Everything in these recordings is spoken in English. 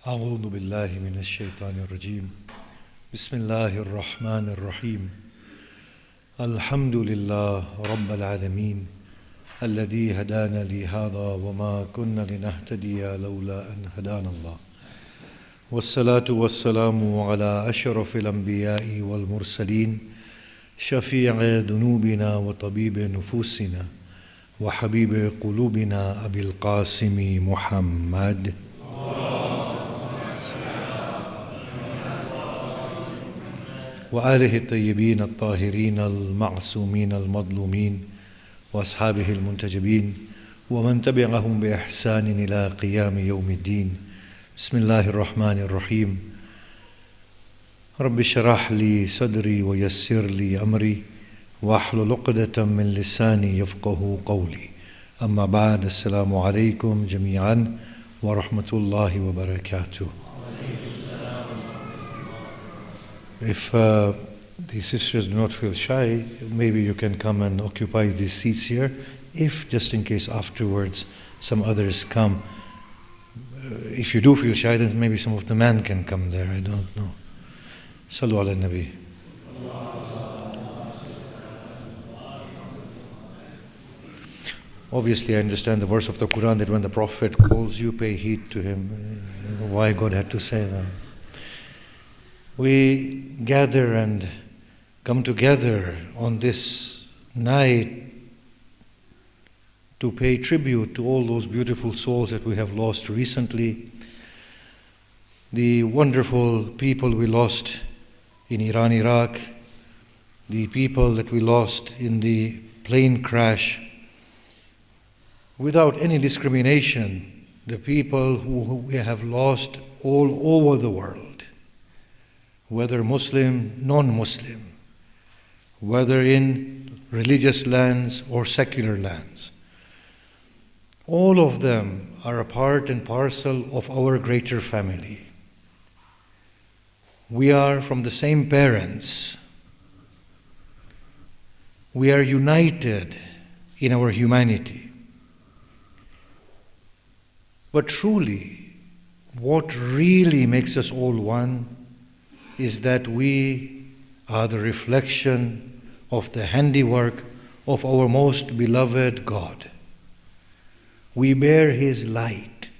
أعوذ بالله من الشيطان الرجيم بسم الله الرحمن الرحيم الحمد لله رب العالمين الذي هدانا لهذا وما كنا لنهتدي لولا أن هدانا الله والصلاة والسلام على أشرف الأنبياء والمرسلين شفيع ذنوبنا وطبيب نفوسنا وحبيب قلوبنا أبي القاسم محمد وآله الطيبين الطاهرين المعصومين المظلومين وأصحابه المنتجبين ومن تبعهم بإحسان إلى قيام يوم الدين بسم الله الرحمن الرحيم رب اشرح لي صدري ويسر لي أمري واحلل عقدة من لساني يفقه قولي أما بعد السلام عليكم جميعا ورحمة الله وبركاته. If the sisters do not feel shy, maybe you can come and occupy these seats here, if just in case afterwards some others come. If you do feel shy, then maybe some of the men can come there, I don't know. Sallu ala Nabi. Obviously, I understand the verse of the Quran that when the Prophet calls you, pay heed to him. Why God had to say that? We gather and come together on this night to pay tribute to all those beautiful souls that we have lost recently. The wonderful people we lost in Iran, Iraq, the people that we lost in the plane crash, without any discrimination, the people who we have lost all over the world, whether Muslim, non-Muslim, whether in religious lands or secular lands. All of them are a part and parcel of our greater family. We are from the same parents. We are united in our humanity. But truly, what really makes us all one is that we are the reflection of the handiwork of our most beloved God. We bear His light.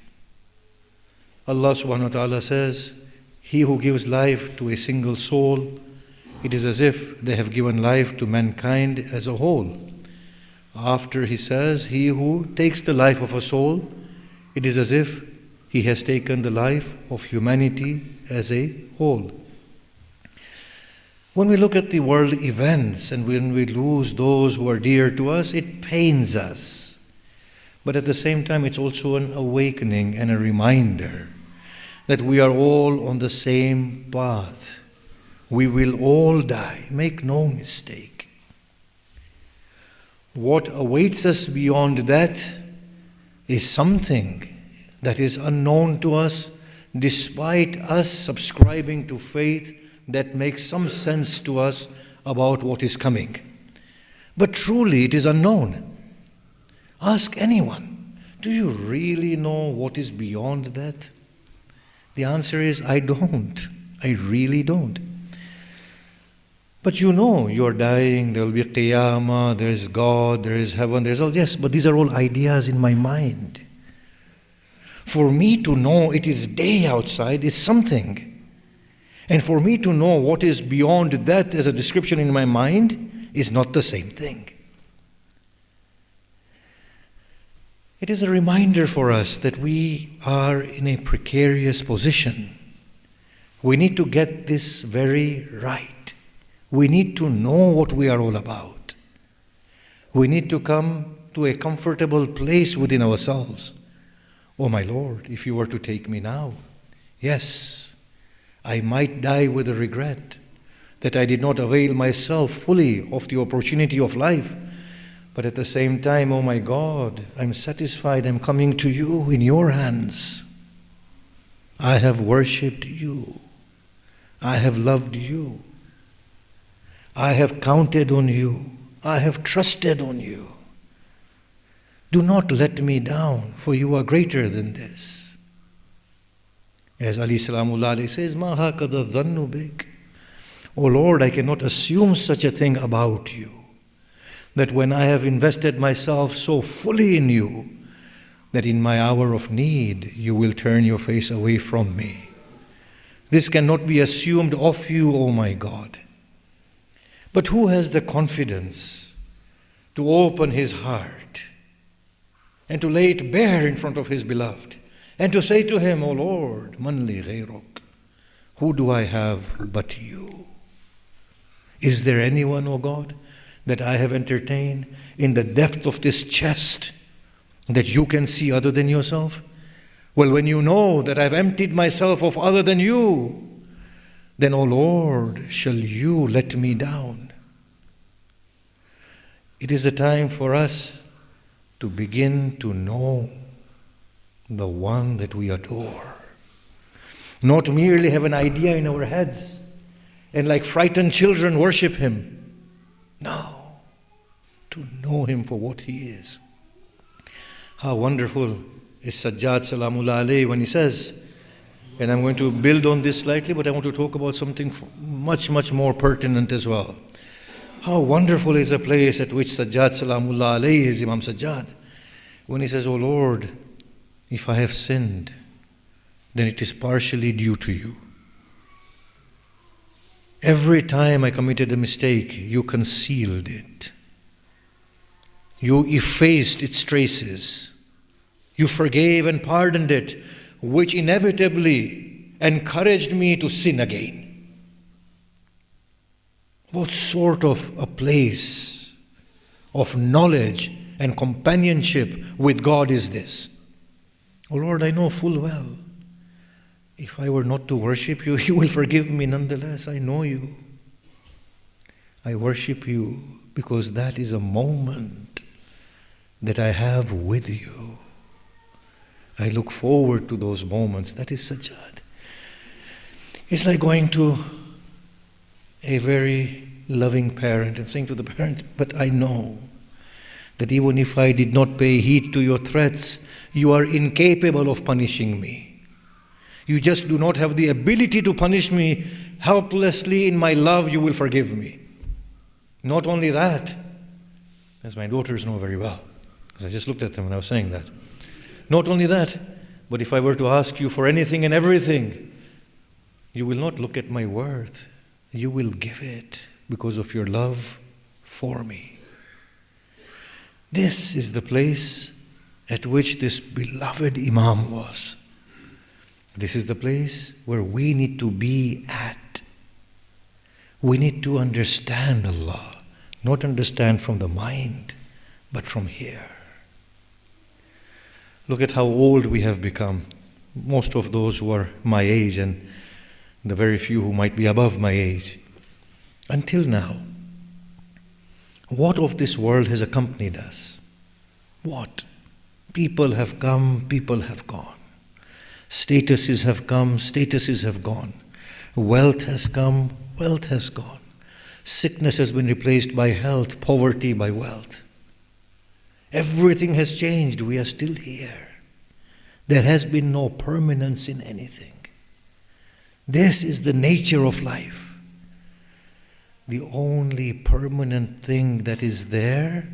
Allah subhanahu wa ta'ala says, he who gives life to a single soul, it is as if they have given life to mankind as a whole. After He says, he who takes the life of a soul, it is as if he has taken the life of humanity as a whole. When we look at the world events and when we lose those who are dear to us, it pains us. But at the same time, it's also an awakening and a reminder that we are all on the same path. We will all die, make no mistake. What awaits us beyond that is something that is unknown to us, despite us subscribing to faith that makes some sense to us about what is coming. But truly it is unknown. Ask anyone, do you really know what is beyond that? The answer is, I don't. I really don't. But you know you're dying, there will be Qiyamah, there is God, there is heaven, there is all, yes, but these are all ideas in my mind. For me to know it is day outside is something. And for me to know what is beyond that as a description in my mind is not the same thing. It is a reminder for us that we are in a precarious position. We need to get this very right. We need to know what we are all about. We need to come to a comfortable place within ourselves. Oh my Lord, if you were to take me now, yes, I might die with a regret that I did not avail myself fully of the opportunity of life. But at the same time, oh my God, I'm satisfied I'm coming to you in your hands. I have worshipped you. I have loved you. I have counted on you. I have trusted on you. Do not let me down, for you are greater than this. As Ali Salamullah alayhi says, Ma hakada dhannu bik. O Lord, I cannot assume such a thing about you, that when I have invested myself so fully in you, that in my hour of need, you will turn your face away from me. This cannot be assumed of you, O my God. But who has the confidence to open his heart and to lay it bare in front of his beloved and to say to him, O Lord, man li ghayruk, who do I have but you? Is there anyone, O God, that I have entertained in the depth of this chest that you can see other than yourself? Well, when you know that I've emptied myself of other than you, then, O Lord, shall you let me down? It is a time for us to begin to know the one that we adore. Not merely have an idea in our heads and like frightened children worship him. No, to know him for what he is. How wonderful is Sajjad Salamullah alayhi when he says, and I'm going to build on this slightly, but I want to talk about something much, much more pertinent as well. How wonderful is a place at which Sajjad Salamullah alayhi is, Imam Sajjad, when he says, O Lord, if I have sinned, then it is partially due to you. Every time I committed a mistake, you concealed it. You effaced its traces. You forgave and pardoned it, which inevitably encouraged me to sin again. What sort of a place of knowledge and companionship with God is this? Oh Lord, I know full well, if I were not to worship you, you will forgive me nonetheless. I know you. I worship you because that is a moment that I have with you. I look forward to those moments. That is sajjad. It's like going to a very loving parent and saying to the parent, but I know that even if I did not pay heed to your threats, you are incapable of punishing me. You just do not have the ability to punish me. Helplessly in my love, you will forgive me. Not only that, as my daughters know very well, because I just looked at them when I was saying that. Not only that, but if I were to ask you for anything and everything, you will not look at my worth. You will give it because of your love for me. This is the place at which this beloved Imam was. This is the place where we need to be at. We need to understand Allah, not understand from the mind, but from here. Look at how old we have become. Most of those who are my age and the very few who might be above my age. Until now, what of this world has accompanied us? What? People have come, people have gone. Statuses have come, statuses have gone. Wealth has come, wealth has gone. Sickness has been replaced by health, poverty by wealth. Everything has changed. We are still here. There has been no permanence in anything. This is the nature of life. The only permanent thing that is there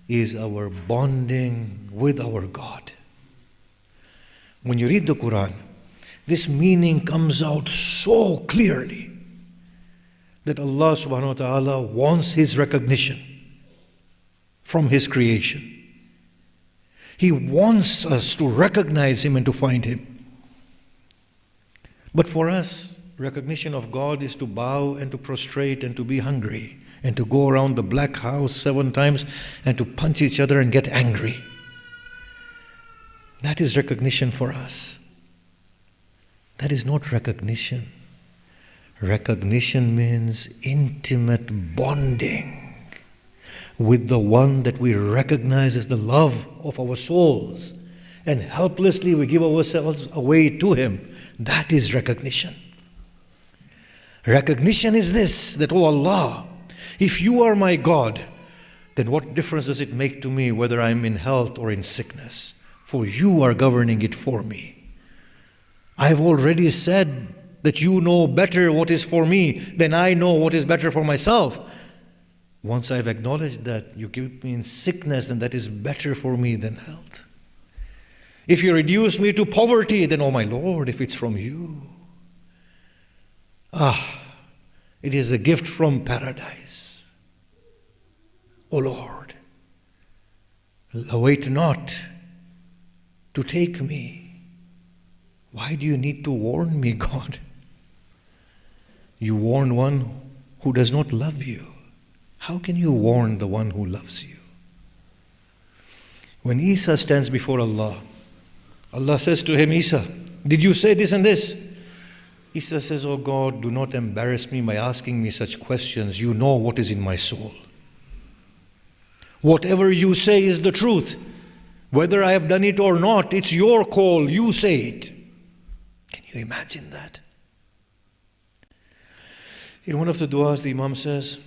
is our bonding with our God. When you read the Quran, this meaning comes out so clearly that Allah subhanahu wa ta'ala wants His recognition from His creation. He wants us to recognize Him and to find Him. But for us, recognition of God is to bow and to prostrate and to be hungry and to go around the black house 7 times and to punch each other and get angry. That is recognition for us. That is not recognition. Recognition means intimate bonding with the one that we recognize as the love of our souls, and helplessly we give ourselves away to Him. That is recognition. Recognition is this, that, oh Allah, if you are my God, then what difference does it make to me whether I'm in health or in sickness? For you are governing it for me. I've already said that you know better what is for me than I know what is better for myself. Once I've acknowledged that, you keep me in sickness, and that is better for me than health. If you reduce me to poverty, then, oh my Lord, if it's from you, it is a gift from paradise. O Lord, await not to take me. Why do you need to warn me, God? You warn one who does not love you. How can you warn the one who loves you? When Isa stands before Allah, Allah says to him, Isa, did you say this and this? Isa says, oh God, do not embarrass me by asking me such questions. You know what is in my soul. Whatever you say is the truth. Whether I have done it or not, it's your call. You say it. Can you imagine that? In one of the du'as, the Imam says,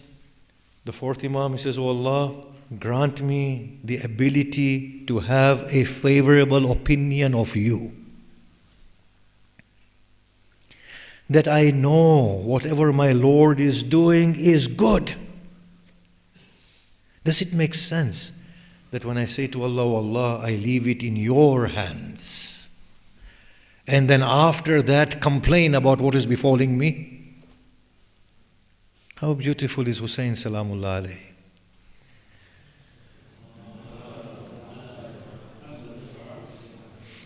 the fourth Imam, he says, oh Allah, grant me the ability to have a favorable opinion of you. That I know whatever my Lord is doing is good. Does it make sense that when I say to Allah, oh Allah, I leave it in your hands, and then after that complain about what is befalling me? How beautiful is Hussein Salamullah alayhi.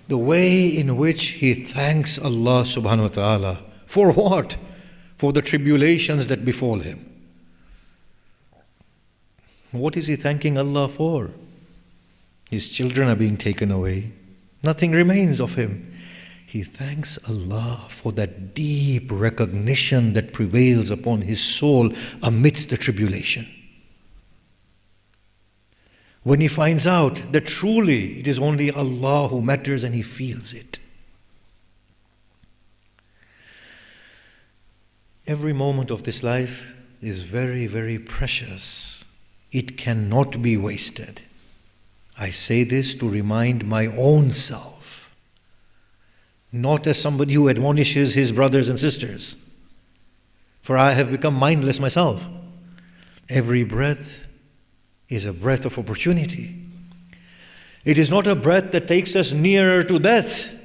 The way in which he thanks Allah subhanahu wa ta'ala. For what? For the tribulations that befall him. What is he thanking Allah for? His children are being taken away. Nothing remains of him. He thanks Allah for that deep recognition that prevails upon his soul amidst the tribulation. When he finds out that truly it is only Allah who matters, and he feels it. Every moment of this life is very, very precious. It cannot be wasted. I say this to remind my own self, not as somebody who admonishes his brothers and sisters, for I have become mindless myself. Every breath is a breath of opportunity. It is not a breath that takes us nearer to death.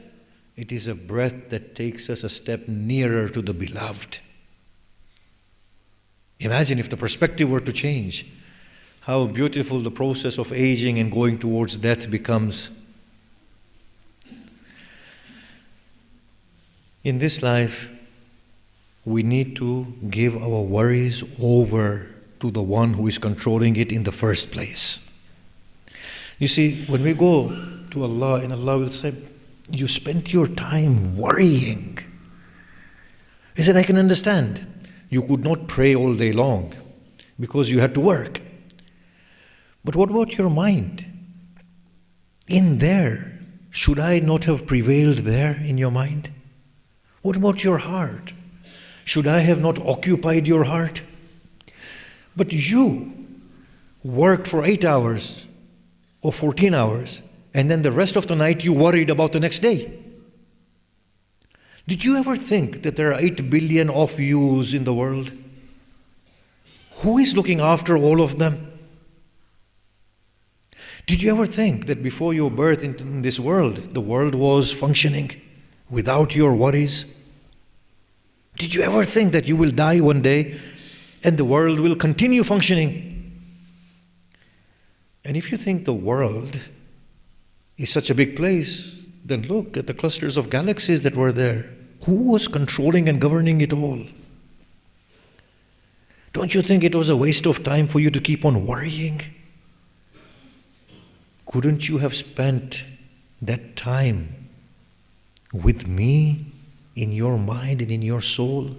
It is a breath that takes us a step nearer to the beloved. Imagine if the perspective were to change, how beautiful the process of aging and going towards death becomes. In this life, we need to give our worries over to the one who is controlling it in the first place. You see, when we go to Allah, and Allah will say, you spent your time worrying. He said, I can understand. You could not pray all day long because you had to work. But what about your mind? In there, should I not have prevailed there in your mind? What about your heart? Should I have not occupied your heart? But you worked for 8 hours or 14 hours, and then the rest of the night you worried about the next day. Did you ever think that there are 8 billion of yous in the world? Who is looking after all of them? Did you ever think that before your birth into this world, the world was functioning without your worries? Did you ever think that you will die one day and the world will continue functioning? And if you think the world is such a big place, then look at the clusters of galaxies that were there. Who was controlling and governing it all? Don't you think it was a waste of time for you to keep on worrying? Couldn't you have spent that time with me in your mind and in your soul?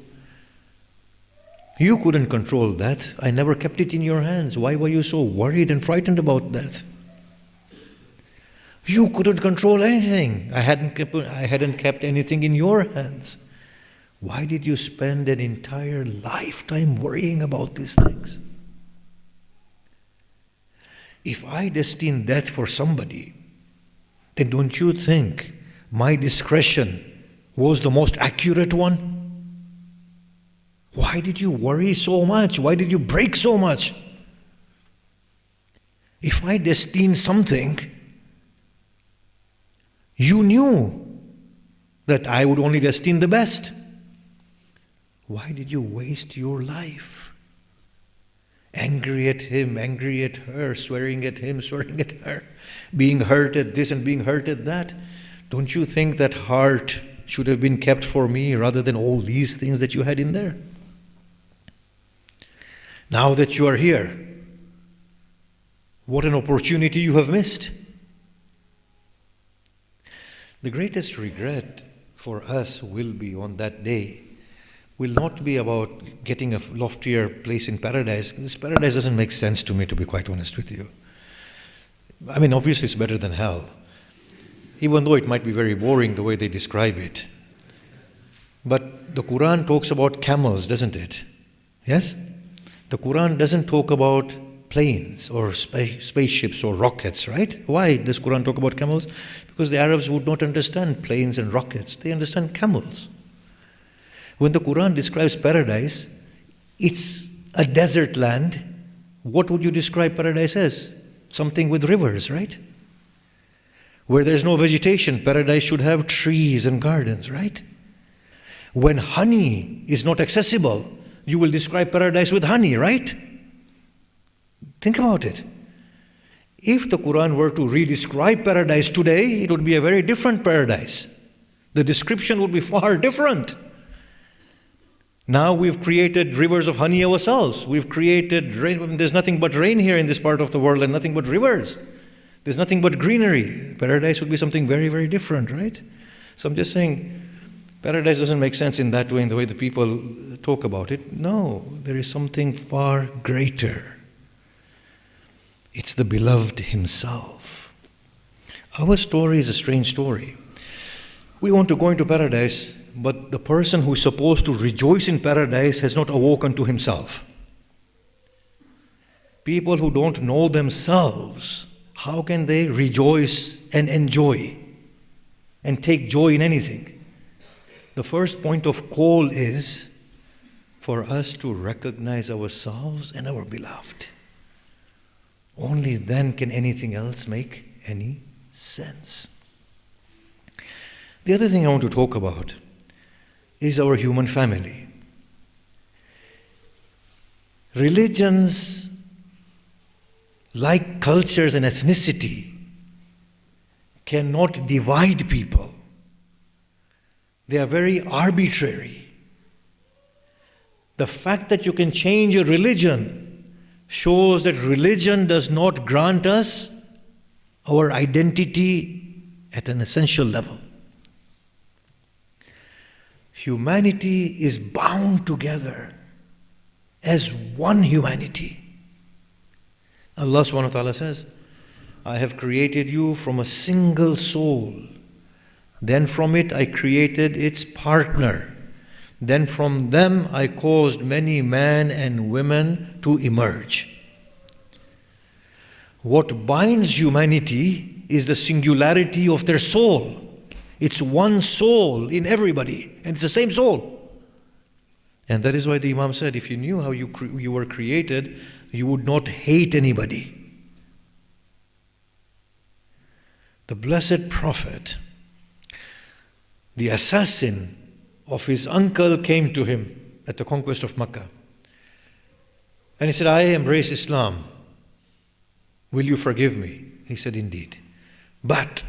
You couldn't control that. I never kept it in your hands. Why were you so worried and frightened about that? You couldn't control anything. I hadn't kept anything in your hands. Why did you spend an entire lifetime worrying about these things? If I destine death for somebody, then don't you think my discretion was the most accurate one? Why did you worry so much? Why did you break so much? If I destined something, you knew that I would only destine the best. Why did you waste your life? Angry at him, angry at her, swearing at him, swearing at her, being hurt at this and being hurt at that. Don't you think that heart should have been kept for me rather than all these things that you had in there? Now that you are here, what an opportunity you have missed. The greatest regret for us will be on that day, will not be about getting a loftier place in paradise. This paradise doesn't make sense to me, to be quite honest with you. I mean, obviously it's better than hell, even though it might be very boring the way they describe it. But the Quran talks about camels, doesn't it? Yes? The Quran doesn't talk about planes or spaceships or rockets, right? Why does Quran talk about camels? Because the Arabs would not understand planes and rockets. They understand camels. When the Quran describes paradise, it's a desert land. What would you describe paradise as? Something with rivers, right? Where there's no vegetation, paradise should have trees and gardens, right? When honey is not accessible, you will describe paradise with honey, right? Think about it. If the Quran were to re-describe paradise today, it would be a very different paradise. The description would be far different. Now we've created rivers of honey ourselves. We've created rain. There's nothing but rain here in this part of the world and nothing but rivers. There's nothing but greenery. Paradise would be something very, very different, right? So I'm just saying, paradise doesn't make sense in that way, in the way the people talk about it. No, there is something far greater. It's the beloved himself. Our story is a strange story. We want to go into paradise, but the person who is supposed to rejoice in paradise has not awoken to himself. People who don't know themselves, how can they rejoice and enjoy and take joy in anything? The first point of call is for us to recognize ourselves and our beloved. Only then can anything else make any sense. The other thing I want to talk about is our human family. Religions, like cultures and ethnicity, cannot divide people. They are very arbitrary. The fact that you can change a religion shows that religion does not grant us our identity at an essential level. Humanity is bound together as one humanity. Allah subhanahu wa ta'ala says, I have created you from a single soul. Then from it I created its partner. Then from them I caused many men and women to emerge. What binds humanity is the singularity of their soul. It's one soul in everybody, and it's the same soul. And that is why the Imam said, if you knew how you were created, you would not hate anybody. The blessed Prophet, the assassin of his uncle, came to him at the conquest of Mecca. And he said, I embrace Islam. Will you forgive me? He said, indeed. But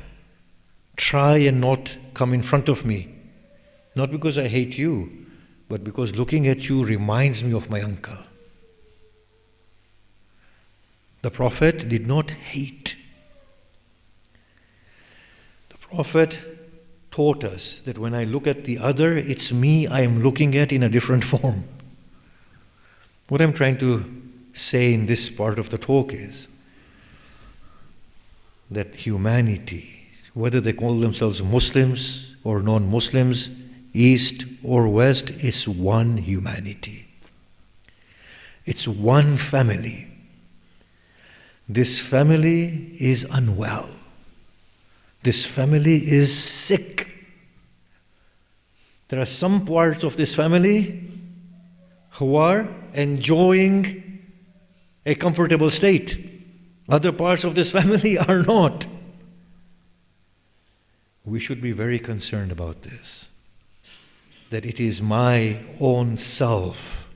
try and not come in front of me. Not because I hate you, but because looking at you reminds me of my uncle. The Prophet did not hate. The Prophet taught us that when I look at the other, it's me I am looking at in a different form. What I'm trying to say in this part of the talk is that humanity, whether they call themselves Muslims or non-Muslims, East or West, it's one humanity. It's one family. This family is unwell. This family is sick. There are some parts of this family who are enjoying a comfortable state. Other parts of this family are not. We should be very concerned about this. That it is my own self,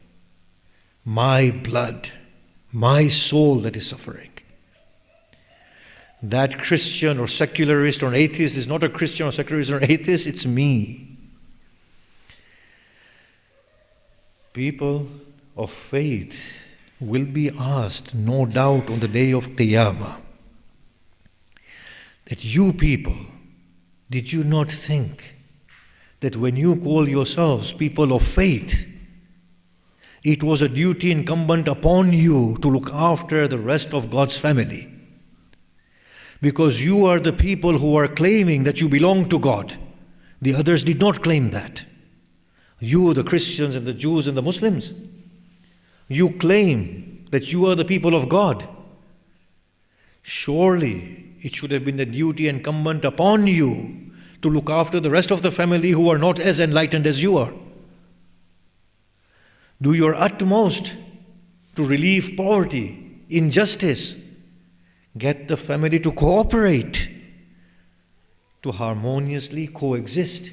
my blood, my soul that is suffering. That Christian or secularist or an atheist is not a Christian or secularist or atheist, it's me. People of faith will be asked, no doubt, on the day of Qiyamah, that you people, did you not think that when you call yourselves people of faith, it was a duty incumbent upon you to look after the rest of God's family? Because you are the people who are claiming that you belong to God. The others did not claim that. You, the Christians and the Jews and the Muslims, you claim that you are the people of God. Surely it should have been the duty incumbent upon you to look after the rest of the family who are not as enlightened as you are. Do your utmost to relieve poverty, injustice. Get the family to cooperate, to harmoniously coexist.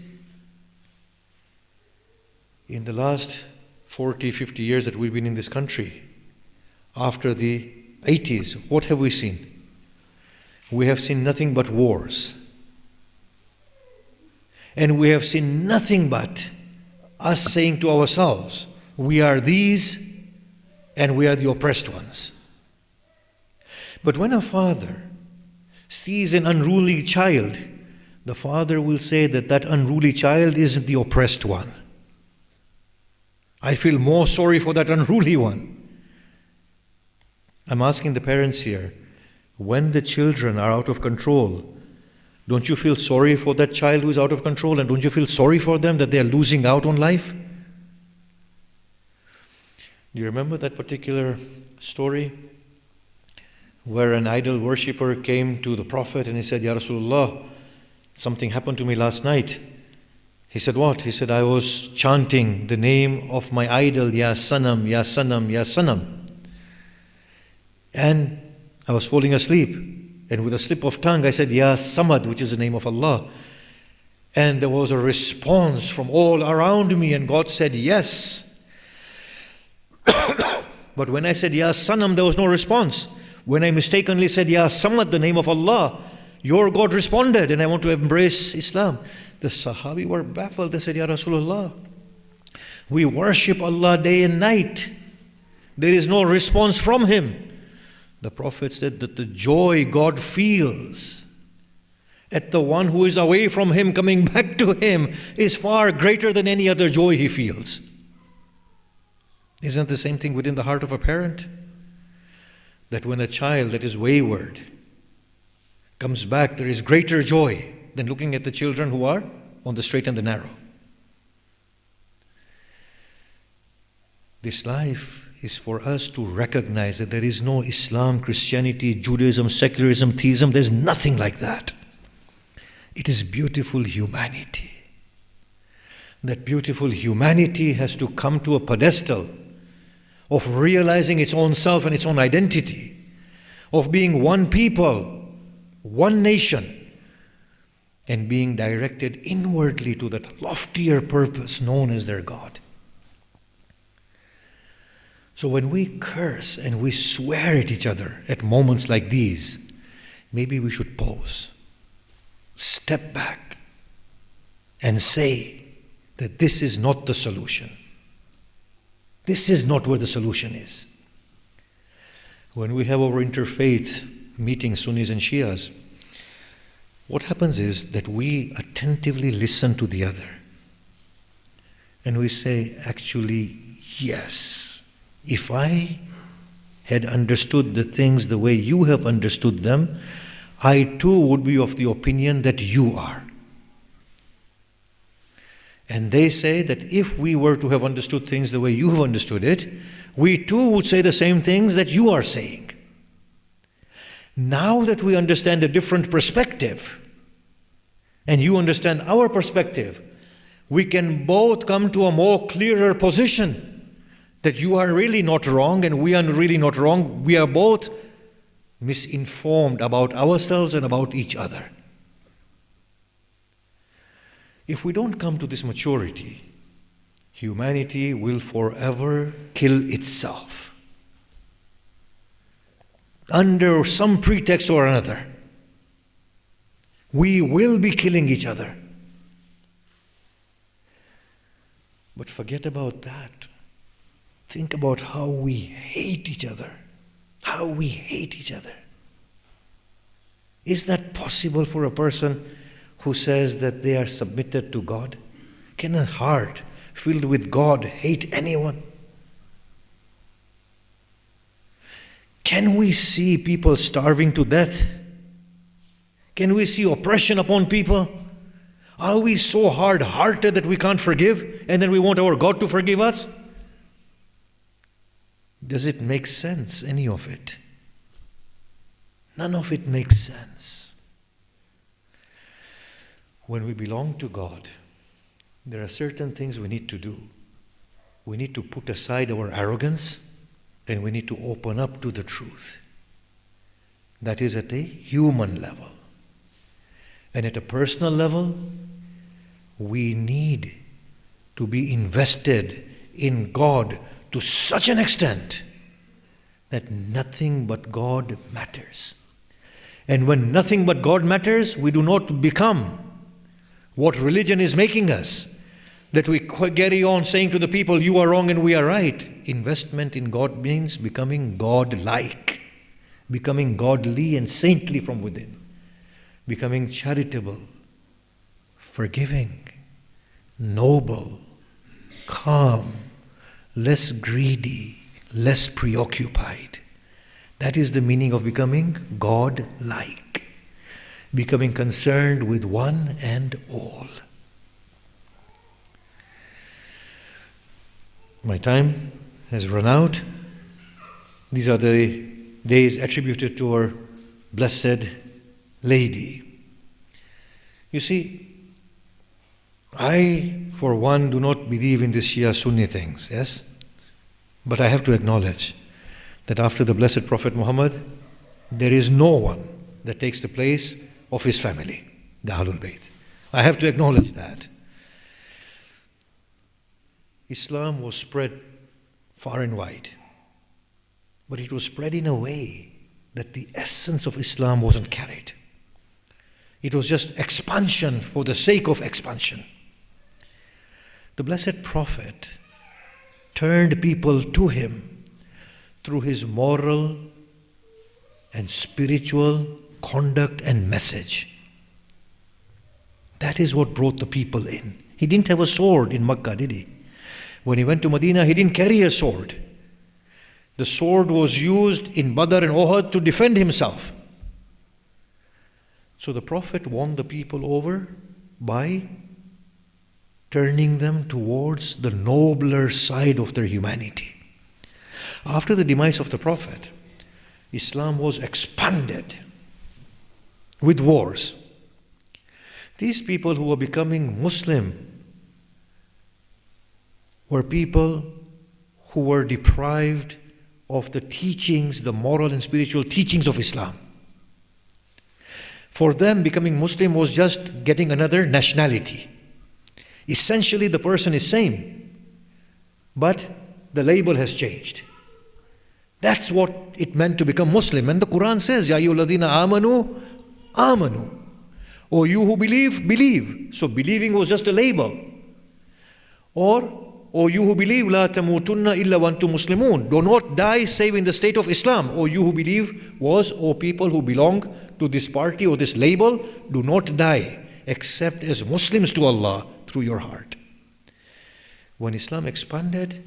In the last 40, 50 years that we've been in this country, after the 80s, what have we seen? We have seen nothing but wars. And we have seen nothing but us saying to ourselves, we are these and we are the oppressed ones. But when a father sees an unruly child, the father will say that that unruly child is the oppressed one. I feel more sorry for that unruly one. I'm asking the parents here, when the children are out of control, don't you feel sorry for that child who is out of control? And don't you feel sorry for them that they are losing out on life? Do you remember that particular story where an idol worshipper came to the Prophet and he said, Ya Rasulullah, something happened to me last night. He said, what? He said, I was chanting the name of my idol, Ya Sanam, Ya Sanam, Ya Sanam. And I was falling asleep. And with a slip of tongue, I said, Ya Samad, which is the name of Allah. And there was a response from all around me, and God said, yes. But when I said, Ya Sanam, there was no response. When I mistakenly said, Ya Samad, the name of Allah, your God responded, and I want to embrace Islam. The Sahabi were baffled. They said, Ya Rasulullah, we worship Allah day and night. There is no response from Him. The Prophet said that the joy God feels at the one who is away from Him coming back to Him is far greater than any other joy he feels. Isn't the same thing within the heart of a parent? That when a child that is wayward comes back, there is greater joy than looking at the children who are on the straight and the narrow. This life is for us to recognize that there is no Islam, Christianity, Judaism, secularism, theism. There's nothing like that. It is beautiful humanity. That beautiful humanity has to come to a pedestal of realizing its own self and its own identity, of being one people, one nation, and being directed inwardly to that loftier purpose known as their God. So when we curse and we swear at each other at moments like these, maybe we should pause, step back, and say that this is not the solution. This is not where the solution is. When we have our interfaith meetings, Sunnis and Shias, what happens is that we attentively listen to the other. And we say, actually, yes. If I had understood the things the way you have understood them, I too would be of the opinion that you are. And they say that if we were to have understood things the way you have understood it, we too would say the same things that you are saying. Now that we understand a different perspective, and you understand our perspective, we can both come to a more clearer position that you are really not wrong and we are really not wrong. We are both misinformed about ourselves and about each other. If we don't come to this maturity, humanity will forever kill itself under some pretext or another. We will be killing each other. But forget about that. Think about how we hate each other. How we hate each other. Is that possible for a person who says that they are submitted to God? Can a heart filled with God hate anyone? Can we see people starving to death? Can we see oppression upon people? Are we so hard-hearted that we can't forgive and then we want our God to forgive us? Does it make sense, any of it? None of it makes sense. When we belong to God, there are certain things we need to do. We need to put aside our arrogance and we need to open up to the truth. That is at a human level. And at a personal level, we need to be invested in God to such an extent that nothing but God matters. And when nothing but God matters, we do not become what religion is making us, that we carry on saying to the people, you are wrong and we are right. Investment in God means becoming God-like, becoming godly and saintly from within, becoming charitable, forgiving, noble, calm, less greedy, less preoccupied. That is the meaning of becoming God-like, becoming concerned with one and all. My time has run out. These are the days attributed to our blessed lady. You see, I, for one, do not believe in the Shia Sunni things, yes? But I have to acknowledge that after the blessed Prophet Muhammad, there is no one that takes the place of his family, the Ahlul Bayt. I have to acknowledge that. Islam was spread far and wide, but it was spread in a way that the essence of Islam wasn't carried. It was just expansion for the sake of expansion. The blessed Prophet turned people to him through his moral and spiritual conduct and message. That is what brought the people in. He didn't have a sword in Makkah, did he? When he went to Medina, he didn't carry a sword. The sword was used in Badr and Uhud to defend himself. So the Prophet won the people over by turning them towards the nobler side of their humanity. After the demise of the Prophet, Islam was expanded with wars. These people who were becoming Muslim were people who were deprived of the teachings, the moral and spiritual teachings of Islam. For them, becoming Muslim was just getting another nationality. Essentially, the person is same, but the label has changed. That's what it meant to become Muslim. And the Quran says, Ya ayyuhalladhina amanu, amanu. O you who believe, believe. So believing was just a label. Or, O you who believe, la tamutunna illa wa antum muslimun. Do not die save in the state of Islam. O you who believe was, O people who belong to this party or this label, do not die except as Muslims to Allah through your heart. When Islam expanded,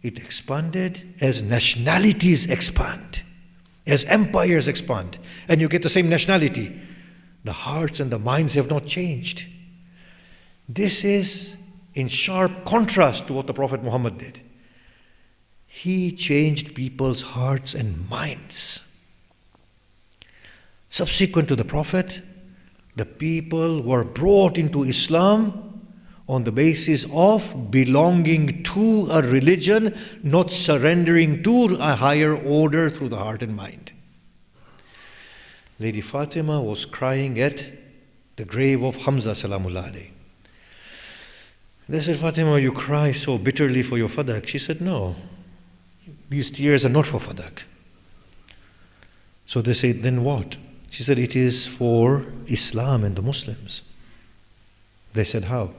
it expanded as nationalities expand, as empires expand, and you get the same nationality. The hearts and the minds have not changed. This is in sharp contrast to what the Prophet Muhammad did. He changed people's hearts and minds. Subsequent to the Prophet, the people were brought into Islam on the basis of belonging to a religion, not surrendering to a higher order through the heart and mind. Lady Fatima was crying at the grave of Hamza salamullah alayhi. They said, Fatima, you cry so bitterly for your fadak. She said, no, these tears are not for fadak. So they said, then what? She said, it is for Islam and the Muslims. They said, how?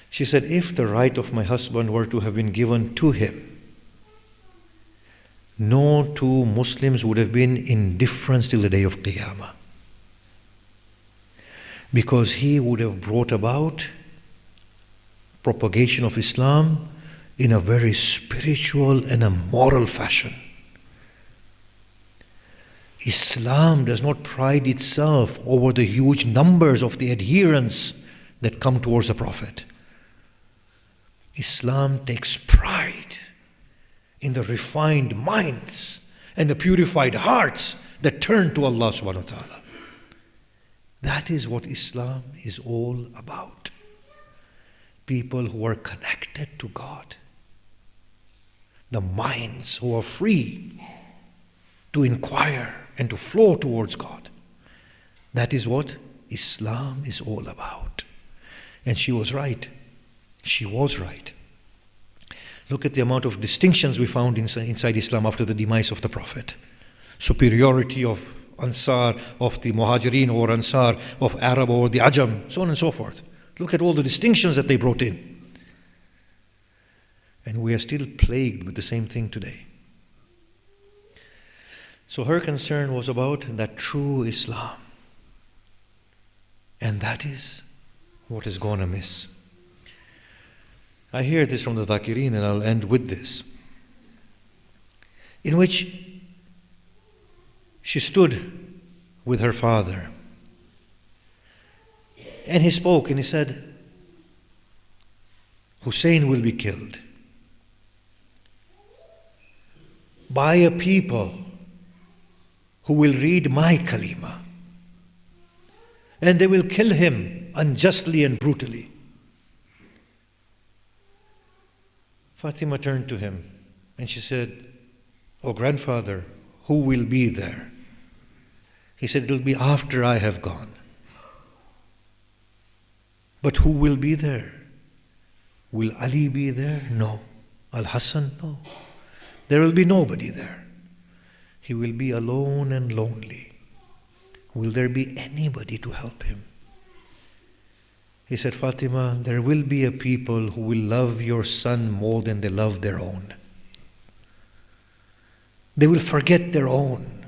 She said, if the right of my husband were to have been given to him, no two Muslims would have been indifferent till the day of Qiyamah. Because he would have brought about propagation of Islam in a very spiritual and a moral fashion. Islam does not pride itself over the huge numbers of the adherents that come towards the Prophet. Islam takes pride in the refined minds and the purified hearts that turn to Allah subhanahu wa ta'ala. That is what Islam is all about. People who are connected to God. The minds who are free to inquire and to flow towards God. That is what Islam is all about. And she was right. She was right. Look at the amount of distinctions we found inside Islam after the demise of the Prophet. Superiority of Ansar, of the Muhajirin over Ansar, of Arab over the Ajam, so on and so forth. Look at all the distinctions that they brought in. And we are still plagued with the same thing today. So her concern was about that true Islam. And that is what has gone amiss. I hear this from the Dhakirin, and I'll end with this, in which she stood with her father, and he spoke and he said, Hussein will be killed by a people who will read my kalima, and they will kill him unjustly and brutally. Fatima turned to him and she said, "Oh grandfather, who will be there?" He said, "It will be after I have gone." "But who will be there? Will Ali be there?" "No." "Al-Hassan?" "No." There will be nobody there. He will be alone and lonely. Will there be anybody to help him? He said, "Fatima, there will be a people who will love your son more than they love their own. They will forget their own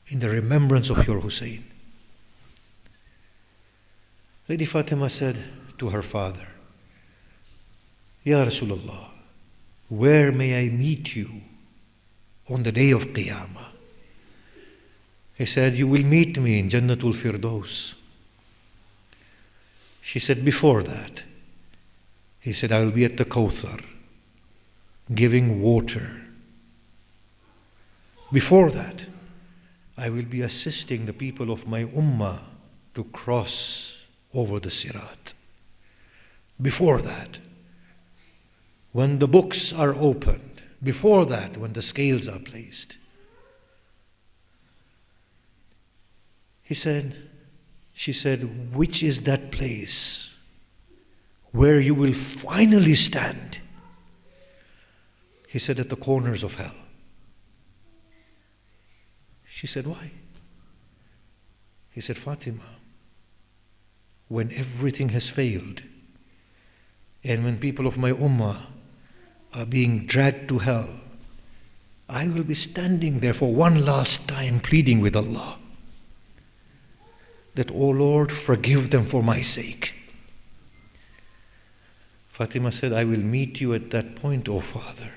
in the remembrance of your Hussein." Lady Fatima said to her father, "Ya Rasulullah, where may I meet you on the day of Qiyamah?" He said, "You will meet me in Jannatul Firdaus." She said, "Before that," he said, "I will be at the Kawthar, giving water. Before that, I will be assisting the people of my ummah to cross over the Sirat. Before that, when the books are opened, before that, when the scales are placed." She said, "Which is that place where you will finally stand?" He said, "At the corners of hell." She said, "Why?" He said, "Fatima, when everything has failed, and when people of my ummah are being dragged to hell, I will be standing there for one last time pleading with Allah that, 'O Lord, forgive them for my sake.'" Fatima said, "I will meet you at that point, O Father."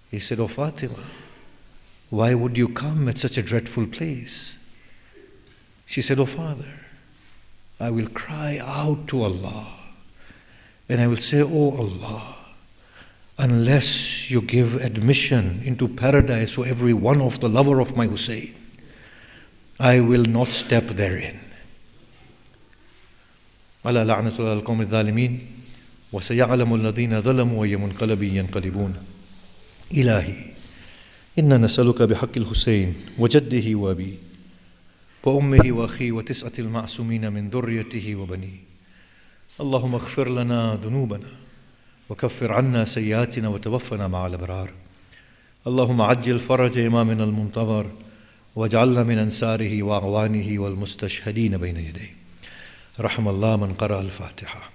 He said, "O Fatima, why would you come at such a dreadful place?" She said, "O Father, I will cry out to Allah and I will say, 'O Allah, unless you give admission into paradise to every one of the lover of my Hussein, I will not step therein.'" ألا لعنة الله على القوم الظالمين وسيعلم الذين ظلموا أي منقلب ينقلبون. إلهي إنا نسألك بحق الحسين وجده وأبيه وأمه وأخيه وتسعة المعصومين من ذريته وبنيه، اللهم اغفر لنا ذنوبنا وكفر عنا سيئاتنا وتوفنا مع الأبرار. اللهم عجل فرج إمامنا المنتظر واجعلنا من أنصاره وأعوانه والمستشهدين بين يديه. رحم الله من قرأ الفاتحة.